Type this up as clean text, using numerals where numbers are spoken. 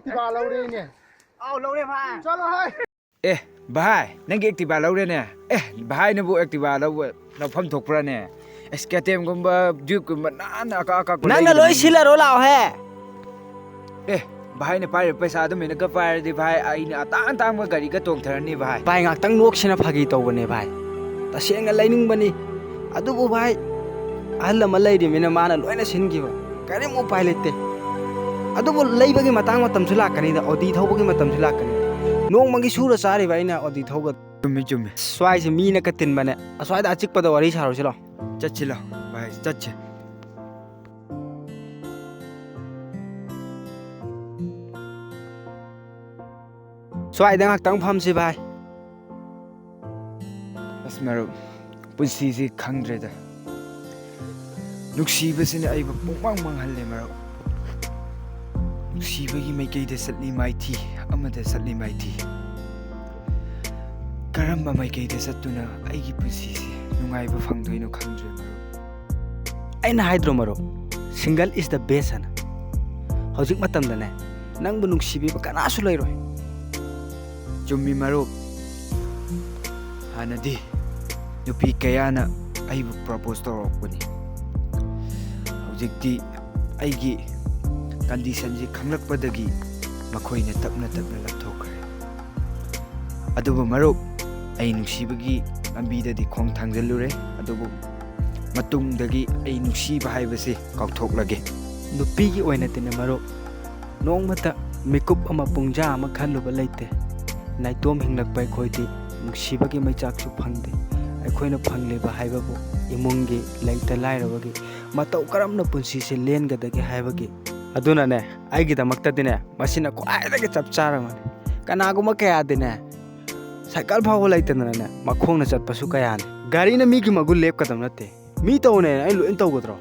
Activa लौरेने आओ लौरे भाई चलो है ए भाई नंगे एक्टिवा लौरेने ए भाई नबु एक्टिवा लौफम थोकप्राने एस्केटेम गुम्बा ड्यूब गुम्बा नान आका नंगा लोई सिलरो लाओ है ए भाई ने पारे पैसा दम ने का पारे दि भाई आइने अतांग तांग गाड़ी का तोंथरनी भाई भाई ngakhtang noksina phagi tawbane भाई तसेंगा लाइनिंग बनी अदुबो भाई ahal ama lairimina mana loina singiba karim upai lete अदुबो लैबगी Matang मतम सु लाकनी दा ओदी थौबगी मतम सु लाकनी नोंमगी सुरा सारे बाइना ओदी थौगा चुम्मी चुम्मी स्वाई से मीना का तिन बने अस्वाई दा अचिक पदा वरी सारो चलो चचिलो भाई चचे स्वाई दा ngakhtang famsi भाई अस्मरो पुंसी से खंगद्रेदा नुक्सीबसिने आइबा पोंपांग मांगहल्ले मरो नुक्सीबगी माइकैदे सत्ली माइथी अमदे सत्ली माइथी करम्बा माइकैदे सत्तुना आइगी पुंसीसे नुंगाइबा फंगदोइनो खंगद्रे मरो aina haidro maro single is the best ana hojik matam dane nang bu nungsibi ba kana su leiroi चुम्मी मरो हानदी नुपी कयाना आइबु प्रपोज तौरपनी हौजिकती आइगी कंडीशन जी खंगलकपदगी मखोइने तपना तपना लपथोखरे अदुबु मरो आई नुसीबगी लंबीददी खोंग थांजलुरे अदुबु मतुंगदगी आई नुसीबा हाइबसे काउथोकलगे नुपीगी ओइना तिने मरो नोंगमता मेकअप अमा पुंजा अमा खल्लुबा लेते नाइतोम हिंगलकपै खोइदी नुसीबगी मैचाकसु फंगदे अखोइना फंगलेबा हाइबाबु इमुंगी लैता लाइरबगी मतौ करमना पुंसी से लेनगदगे हाइबगी अदुनाने आइगिदमक्तदिने मसिना ख्वाइदगे चपचारमने कनागुमा कयादिने साइकल फाव लैतनने मखोंगना चटपसु कयाने गाड़ीना मीगी मगु लेपकदम नते मी तौने आई लोइन तौगद्रो